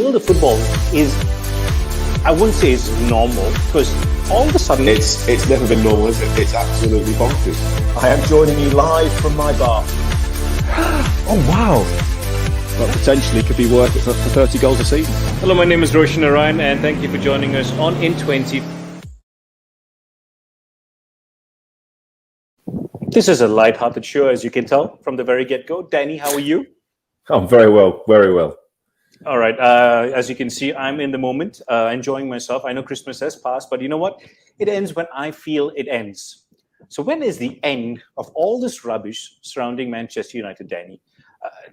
world of football is, I wouldn't say it's normal, because all of a sudden... It's never been normal, is it? It's absolutely bonkers. I am joining you live from my bar. Oh, wow. Well, potentially could be worth it for 30 goals a season. Hello, my name is Roshan, Narayan, and thank you for joining us on In 20. This is a light-hearted show, as you can tell from the very get-go. Danny, how are you? I'm very well, very well. All right. As you can see, I'm in the moment, enjoying myself. I know Christmas has passed, but you know what? It ends when I feel it ends. So when is the end of all this rubbish surrounding Manchester United, Danny?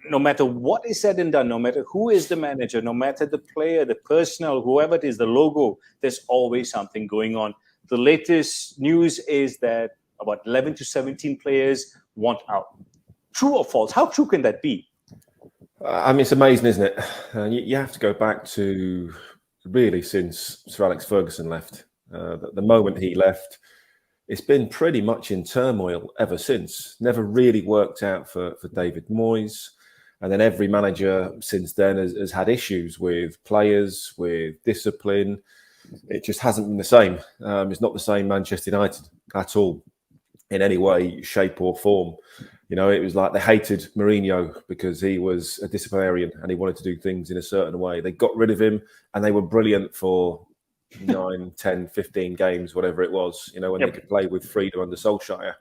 No matter what is said and done, no matter who is the manager, no matter the player, the personnel, whoever it is, the logo, there's always something going on. The latest news is that about 11 to 17 players want out. True or false? How true can that be? I mean, it's amazing, isn't it? You have to go back to really since Sir Alex Ferguson left. The moment he left, it's been pretty much in turmoil ever since. Never really worked out for David Moyes. And then every manager since then has had issues with players, with discipline. It just hasn't been the same. It's not the same Manchester United at all in any way, shape or form. You know, it was like they hated Mourinho because he was a disciplinarian and he wanted to do things in a certain way. They got rid of him and they were brilliant for 9, 10, 15 games, whatever it was, you know, when they could play with freedom under Solskjaer.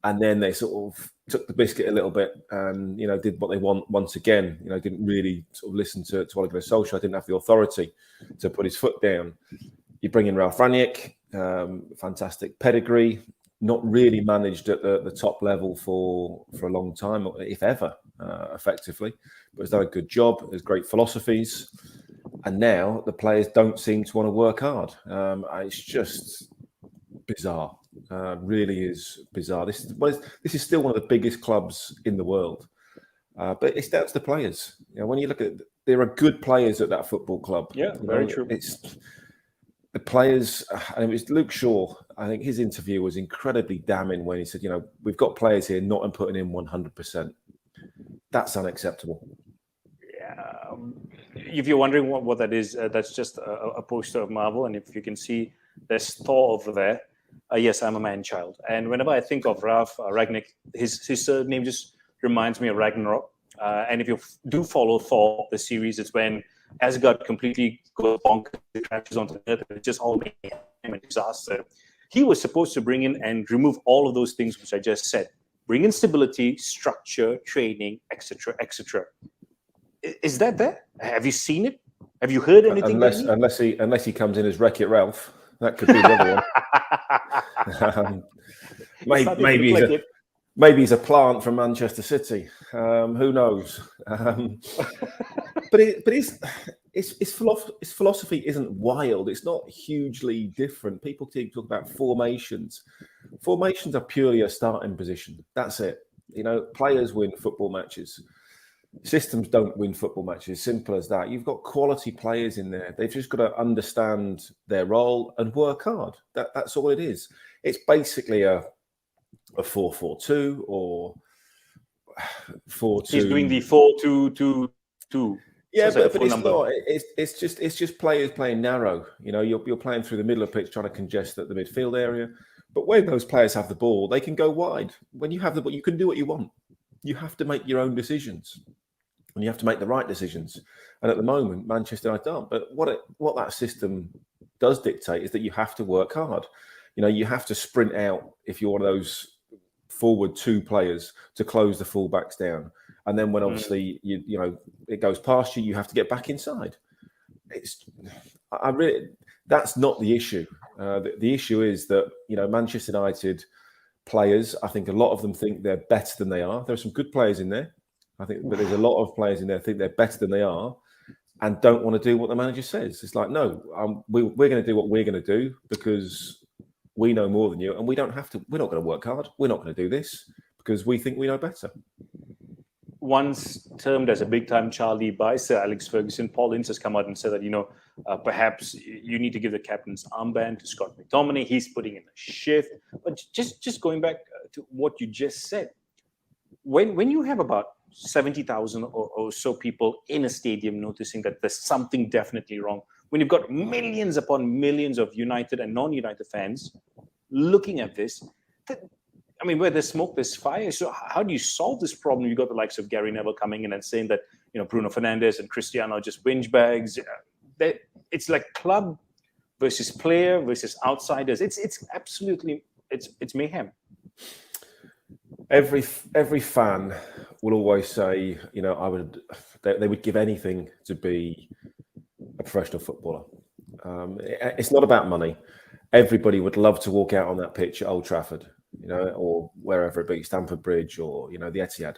And then they sort of took the biscuit a little bit and, you know, did what they want once again. You know, didn't really sort of listen to Ole Gunnar Solskjaer, didn't have the authority to put his foot down. You bring in Ralf Rangnick, fantastic pedigree, not really managed at the top level for a long time, if ever, effectively, but has done a good job. There's great philosophies. And now the players don't seem to want to work hard. It's just bizarre. Really is bizarre. This is still one of the biggest clubs in the world, but it's down to the players. You know, when you look at it, there are good players at that football club. Yeah, very true. It's the players, and it was Luke Shaw. I think his interview was incredibly damning when he said, "You know, we've got players here not putting in 100%. That's unacceptable." Yeah. If you're wondering what that is, that's just a poster of Marvel, and if you can see, there's Thor over there. Yes, I'm a man-child. And whenever I think of Ralf Rangnick, his surname just reminds me of Ragnarok. And if you do follow Thor, the series, it's when Asgard completely goes bonkers, crashes onto the earth, and it's just all mayhem and disaster. He was supposed to bring in and remove all of those things which I just said. Bring in stability, structure, training, etc., etc. Is that there? Have you seen it? Have you heard anything? Unless he comes in as Wreck-It Ralph. That could be the other one. Maybe he's a plant from Manchester City. Who knows? But his philosophy isn't wild. It's not hugely different. People keep talking about formations. Formations are purely a starting position. That's it. You know, players win football matches. Systems don't win football matches. Simple as that. You've got quality players in there. They've just got to understand their role and work hard. That's all it is. It's basically a 4-4-2 or 4-2. He's doing the 4-2-2-2. Yeah, but it's not. It's just players playing narrow. You know, you're playing through the middle of the pitch, trying to congest at the midfield area. But when those players have the ball, they can go wide. When you have the ball, you can do what you want. You have to make your own decisions. And you have to make the right decisions. And at the moment, Manchester United aren't. But what that system does dictate is that you have to work hard. You know, you have to sprint out if you're one of those forward two players to close the fullbacks down. And then when obviously you know it goes past you, you have to get back inside. That's not the issue. The issue is that, you know, Manchester United players, I think a lot of them think they're better than they are. There are some good players in there. I think, but there's a lot of players in there think they're better than they are and don't want to do what the manager says. It's like, no, we're going to do what we're going to do because we know more than you and we don't have to. We're not going to work hard. We're not going to do this because we think we know better. Once termed as a big-time Charlie by Sir Alex Ferguson, Paul Ince has come out and said that, you know, perhaps you need to give the captain's armband to Scott McTominay. He's putting in a shift. But just going back to what you just said, when you have about 70,000 or so people in a stadium noticing that there's something definitely wrong. When you've got millions upon millions of United and non-United fans looking at this, I mean, where there's smoke, there's fire. So how do you solve this problem? You got the likes of Gary Neville coming in and saying that, you know, Bruno Fernandes and Cristiano are just whinge bags. It's like club versus player versus outsiders. It's absolutely, it's mayhem. Every fan will always say, you know, they would give anything to be a professional footballer. It's not about money. Everybody would love to walk out on that pitch at Old Trafford, you know, or wherever it be, Stamford Bridge or, you know, the Etihad.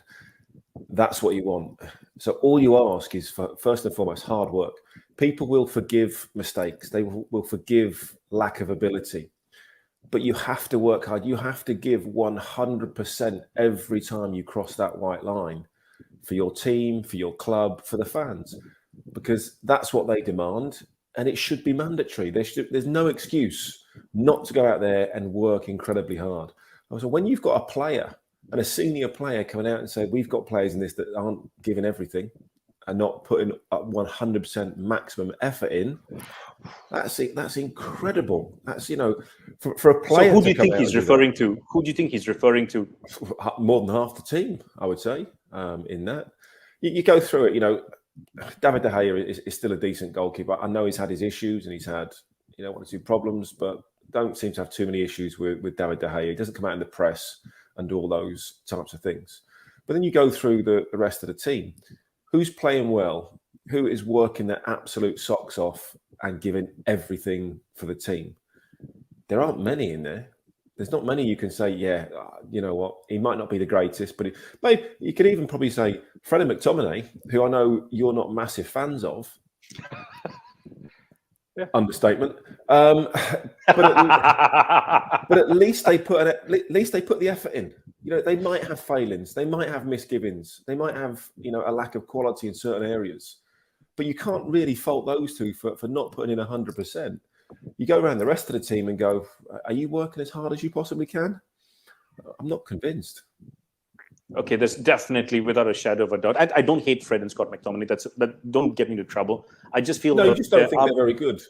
That's what you want. So all you ask is, for, first and foremost, hard work. People will forgive mistakes. They will forgive lack of ability. But you have to work hard. You have to give 100% every time you cross that white line for your team, for your club, for the fans, because that's what they demand. And it should be mandatory. There's no excuse not to go out there and work incredibly hard. So when you've got a player and a senior player coming out and say, we've got players in this that aren't giving everything and not putting 100% maximum effort in, that's incredible. That's, you know, for a player. So who do you think he's referring to? Who do you think he's referring to? More than half the team, I would say, in that. You go through it, you know, David De Gea is still a decent goalkeeper. I know he's had his issues and he's had, you know, one or two problems, but don't seem to have too many issues with David De Gea. He doesn't come out in the press and do all those types of things. But then you go through the rest of the team. Who's playing well? Who is working their absolute socks off and giving everything for the team? There aren't many in there. There's not many you can say, yeah, you know what, he might not be the greatest, but you could even probably say Freddie McTominay, who I know you're not massive fans of. Yeah. Understatement. But at least they put the effort in. You know, they might have failings, they might have misgivings, they might have, you know, a lack of quality in certain areas, but you can't really fault those two for not putting in 100%. You go around the rest of the team and go, are you working as hard as you possibly can? I'm not convinced. Okay, there's definitely, without a shadow of a doubt, I don't hate Fred and Scott McTominay. That don't get me into trouble. I just feel you just don't think they're very good.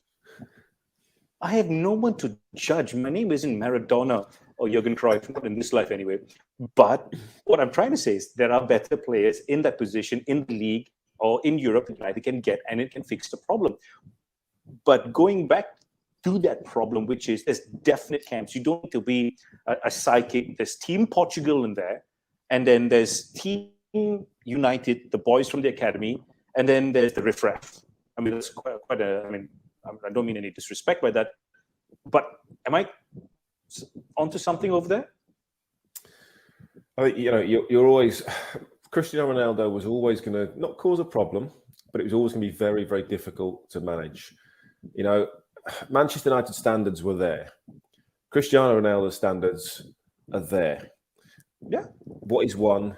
I have no one to judge. My name isn't Maradona or Jurgen Cruyff, not in this life anyway. But what I'm trying to say is there are better players in that position in the league or in Europe that either can get and it can fix the problem. But going back to that problem, which is there's definite camps. You don't need to be a psychic. There's Team Portugal in there, and then there's Team United, the boys from the academy, and then there's the riffraff. I mean, that's quite a. I mean, I don't mean any disrespect by that, but am I onto something over there? I think, you know, you're always. Cristiano Ronaldo was always going to not cause a problem, but it was always going to be very, very difficult to manage. You know, Manchester United standards were there. Cristiano Ronaldo's standards are there. Yeah. What he's won,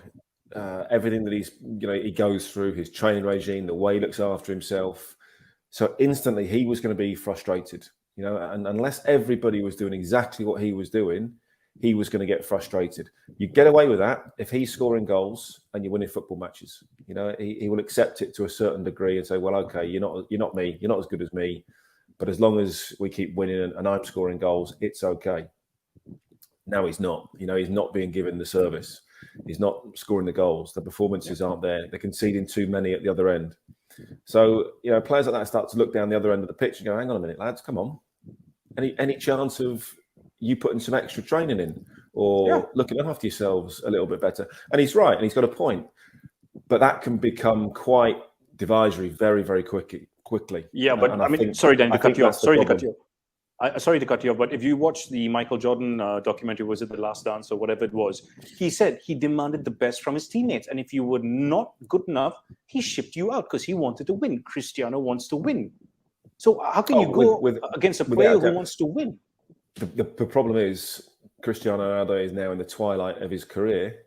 everything that he goes through, his training regime, the way he looks after himself. So instantly he was going to be frustrated, you know, and unless everybody was doing exactly what he was doing, he was going to get frustrated. You get away with that if he's scoring goals and you're winning football matches. You know, he will accept it to a certain degree and say, well, okay, you're not me, you're not as good as me, but as long as we keep winning and I'm scoring goals, it's okay. Now he's not. You know, he's not being given the service. He's not scoring the goals. The performances aren't there. They're conceding too many at the other end. So, you know, players like that start to look down the other end of the pitch and go, hang on a minute, lads, come on. Any chance of you putting some extra training in or looking after yourselves a little bit better? And he's right, and he's got a point. But that can become quite divisory very, very quickly. Yeah, but I mean, sorry, Dan, to cut you off. Sorry to cut you off, but if you watch the Michael Jordan documentary, was it The Last Dance or whatever it was, he said he demanded the best from his teammates. And if you were not good enough, he shipped you out because he wanted to win. Cristiano wants to win. So how can you go against a player who wants to win? The problem is Cristiano Ronaldo is now in the twilight of his career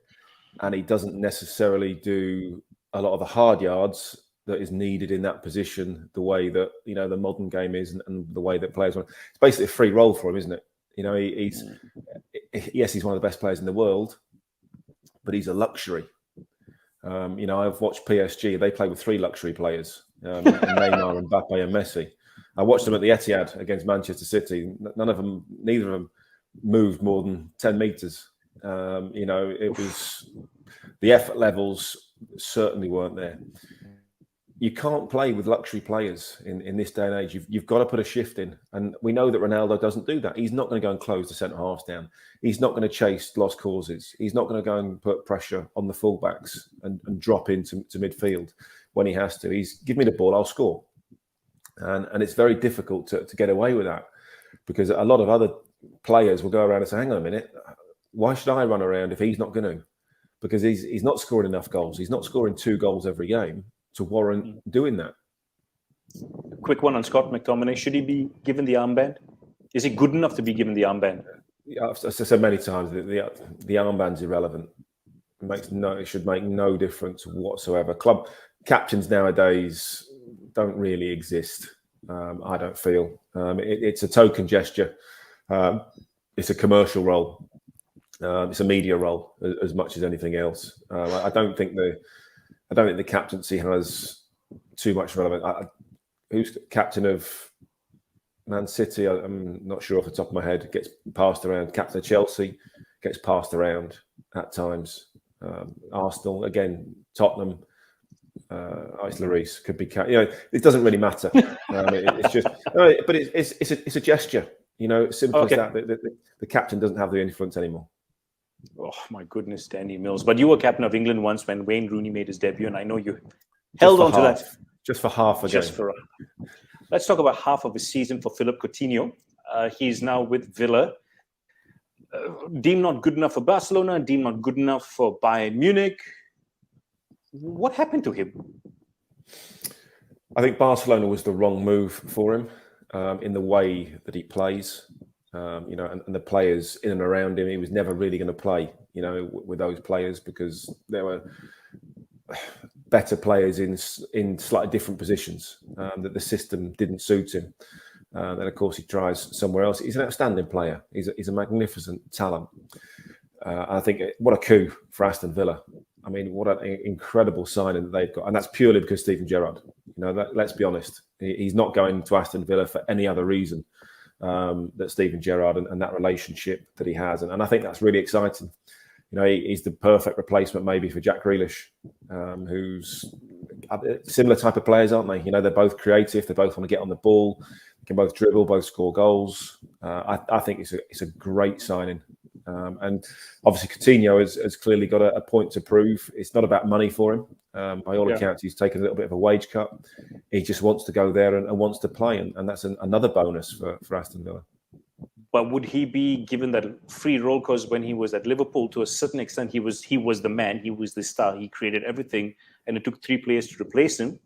and he doesn't necessarily do a lot of the hard yards that is needed in that position, the way that, you know, the modern game is and the way that players want. It's basically a free role for him, isn't it? You know, he's one of the best players in the world, but he's a luxury. I've watched PSG. They play with 3 luxury players, Neymar, Mbappe, and Messi. I watched them at the Etihad against Manchester City. Neither of them moved more than 10 meters. It was the effort levels certainly weren't there. You can't play with luxury players in this day and age. You've got to put a shift in. And we know that Ronaldo doesn't do that. He's not going to go and close the centre halves down. He's not going to chase lost causes. He's not going to go and put pressure on the fullbacks and drop into midfield when he has to. He's give me the ball, I'll score. And it's very difficult to get away with that, because a lot of other players will go around and say, hang on a minute, why should I run around if he's not going to? Because he's not scoring enough goals. He's not scoring 2 goals every game to warrant doing that. Quick one on Scott McTominay. Should he be given the armband? Is he good enough to be given the armband? I've said many times that the armband's irrelevant. It should make no difference whatsoever. Club captains nowadays don't really exist. I don't feel it's a token gesture. It's a commercial role. It's a media role as much as anything else. I don't think the captaincy has too much relevance. Who's captain of Man City? I'm not sure off the top of my head. Gets passed around. Captain of Chelsea gets passed around at times. Arsenal again. Tottenham. Ice Lloris could be. It doesn't really matter. It's just. But it's a gesture. Simple as that. The captain doesn't have the influence anymore. Oh my goodness, Danny Mills! But you were captain of England once when Wayne Rooney made his debut, and I know you held on to that just for half a game. Let's talk about half of his season for Philippe Coutinho. He's now with Villa. Deemed not good enough for Barcelona. Deemed not good enough for Bayern Munich. What happened to him? I think Barcelona was the wrong move for him in the way that he plays. And the players in and around him, he was never really going to play, with those players, because there were better players in slightly different positions that the system didn't suit him. Then, of course, he tries somewhere else. He's an outstanding player. He's a magnificent talent. I think what a coup for Aston Villa. I mean, what an incredible signing that they've got. And that's purely because Steven Gerrard. Let's be honest. He's not going to Aston Villa for any other reason. That Steven Gerrard and that relationship that he has, and I think that's really exciting. He's the perfect replacement maybe for Jack Grealish, who's similar type of players, aren't they? They're both creative. They both want to get on the ball. They can both dribble, both score goals. I think it's a great signing. And obviously Coutinho has clearly got a point to prove. It's not about money for him. By all accounts, he's taken a little bit of a wage cut. He just wants to go there and wants to play, and that's another bonus for Aston Villa. But would he be given that free role? Because when he was at Liverpool, to a certain extent, he was the man. He was the star. He created everything, and it took 3 players to replace him.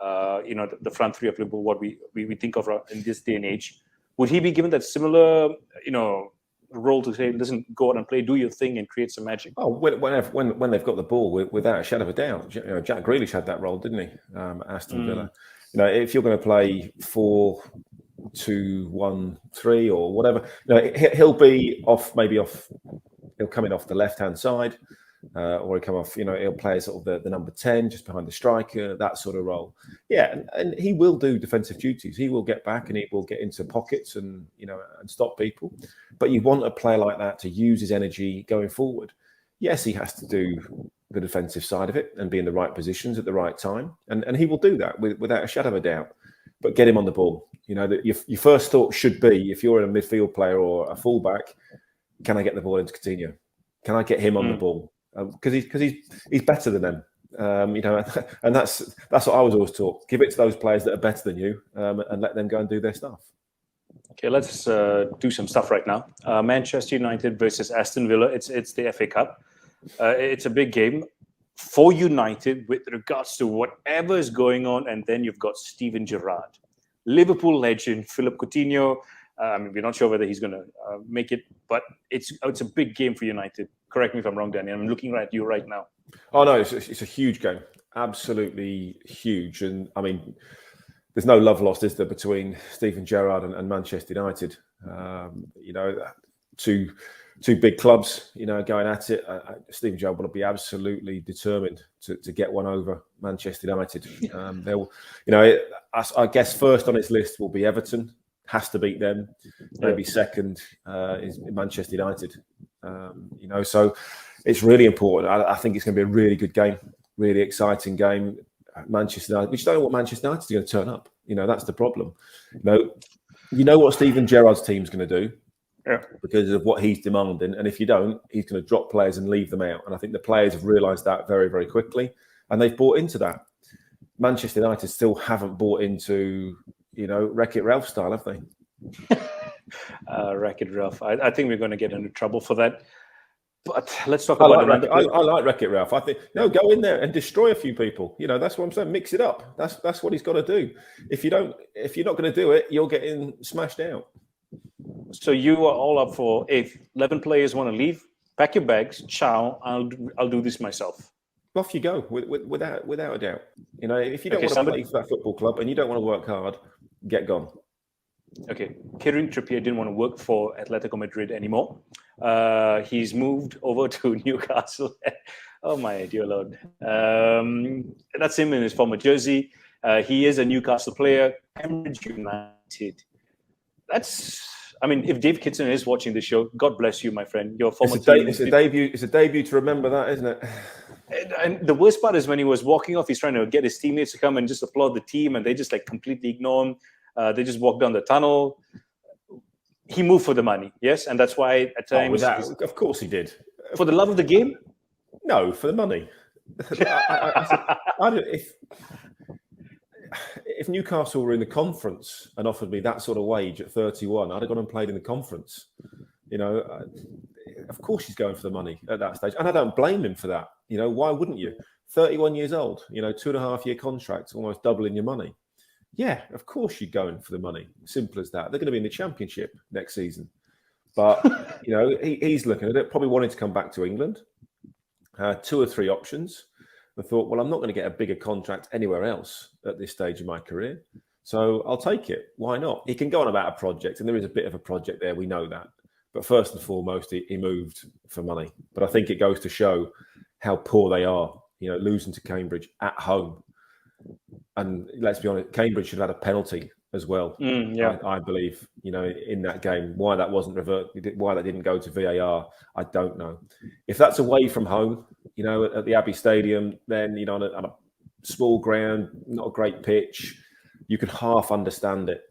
The front 3 of Liverpool, what we think of in this day and age. Would he be given that similar, role to say, listen, go out and play, do your thing, and create some magic? Oh, when they've got the ball, without a shadow of a doubt, Jack Grealish had that role, didn't he? Aston Villa. If you're going to play 4-2-1-3 or whatever, he'll be off. He'll come in off the left-hand side, or he'll come off. He'll play sort of the number 10, just behind the striker, that sort of role. Yeah, and he will do defensive duties. He will get back and he will get into pockets and and stop people. But you want a player like that to use his energy going forward. Yes, he has to do the defensive side of it and be in the right positions at the right time, and he will do that without a shadow of a doubt. But get him on the ball. Your first thought should be, if you're a midfield player or a fullback, can I get the ball into Coutinho? Can I get him on the ball? Because he's better than them. And that's what I was always taught. Give it to those players that are better than you, and let them go and do their stuff. Okay, let's do some stuff right now. Manchester United versus Aston Villa. It's the FA Cup. It's a big game for United with regards to whatever is going on, and then you've got Steven Gerrard, Liverpool legend, Philippe Coutinho. We're not sure whether he's going to make it, but it's a big game for United. Correct me if I'm wrong, Danny. I'm looking at you right now. Oh no, it's a huge game, absolutely huge, and I mean, there's no love lost, is there, between Steven Gerrard and Manchester United? Two two big clubs, going at it. Steven Gerrard will be absolutely determined to get one over Manchester United. I guess first on his list will be Everton. Has to beat them. Maybe second is Manchester United. So it's really important. I think it's going to be a really good game, really exciting game. Manchester United, we just don't know what Manchester United is going to turn up. That's the problem. You know what Steven Gerrard's team's going to do. Yeah. Because of what he's demanding. And if you don't, he's going to drop players and leave them out. And I think the players have realised that very, very quickly. And they've bought into that. Manchester United still haven't bought into, Wreck-It Ralph style, have they? Wreck-It Ralph. I think we're going to get into trouble for that. But let's talk I about like Wreck-It Ralph. I think, go in there and destroy a few people. That's what I'm saying. Mix it up. That's what he's got to do. If you're not going to do it, you're getting smashed out. So you are all up for if 11 players want to leave, pack your bags, ciao, I'll do this myself. Off you go, without a doubt. If you don't want to play for that football club and you don't want to work hard, get gone. Okay, Kieran Trippier didn't want to work for Atletico Madrid anymore. He's moved over to Newcastle. Oh my dear Lord. That's him in his former jersey. He is a Newcastle player. Cambridge United. If Dave Kitson is watching the show, God bless you, my friend. Your former team. It's a debut to remember that, isn't it? And the worst part is when he was walking off, he's trying to get his teammates to come and just applaud the team, and they just completely ignore him. They just walk down the tunnel. He moved for the money, yes, and that's why at times. Of course he did. For the love of the game? No, for the money. If Newcastle were in the conference and offered me that sort of wage at 31, I'd have gone and played in the conference. Of course he's going for the money at that stage. And I don't blame him for that. Why wouldn't you? 31 years old, 2.5-year contract, almost doubling your money. Yeah, of course you're going for the money. Simple as that. They're going to be in the Championship next season. But, he's looking at it, probably wanting to come back to England. 2 or 3 options. I thought, well, I'm not going to get a bigger contract anywhere else at this stage of my career. So I'll take it. Why not? He can go on about a project, and there is a bit of a project there. We know that. But first and foremost, he moved for money. But I think it goes to show how poor they are, losing to Cambridge at home. And let's be honest, Cambridge should have had a penalty as well. I believe, in that game. Why that wasn't reverted, why that didn't go to VAR, I don't know. If that's away from home, at the Abbey Stadium, then, on a small ground, not a great pitch, you can half understand it.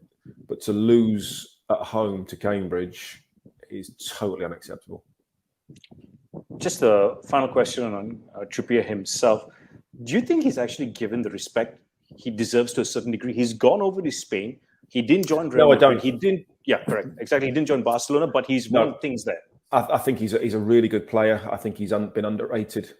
But to lose at home to Cambridge is totally unacceptable. Just a final question on Trippier himself. Do you think he's actually given the respect he deserves to a certain degree? He's gone over to Spain. He didn't join Real Madrid. No, I don't. He didn't. Yeah, correct. Exactly. He didn't join Barcelona, but he's won things there. I think he's a really good player. I think he's been underrated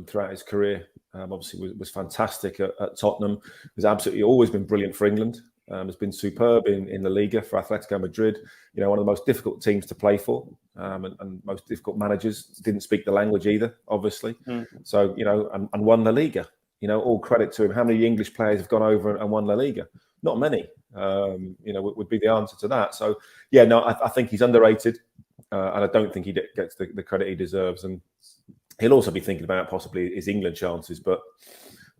throughout his career. Obviously, was fantastic at Tottenham. Has absolutely always been brilliant for England. Has been superb in the Liga for Atletico Madrid. One of the most difficult teams to play for, and most difficult managers. Didn't speak the language either, obviously. So and won the Liga. All credit to him. How many English players have gone over and won La Liga? Not many. Would be the answer to that. So I think he's underrated. And I don't think he gets the credit he deserves. And he'll also be thinking about possibly his England chances, but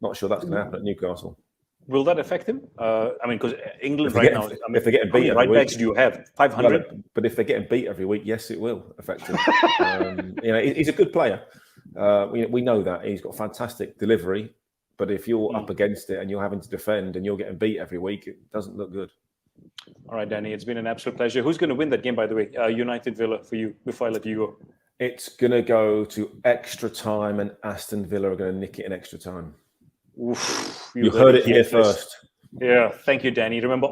not sure that's going to happen at Newcastle. Will that affect him? Because England right now, if they're getting beat, how many right backs do you have? 500? But if they're getting beat every week, yes, it will affect him. He's a good player. We know that. He's got fantastic delivery. But if you're up against it and you're having to defend and you're getting beat every week, it doesn't look good. All right, Danny, it's been an absolute pleasure. Who's going to win that game, by the way? United Villa for you, before I let you go. It's going to go to extra time, and Aston Villa are going to nick it in extra time. Oof, you heard it here first. Yeah, thank you, Danny. Remember,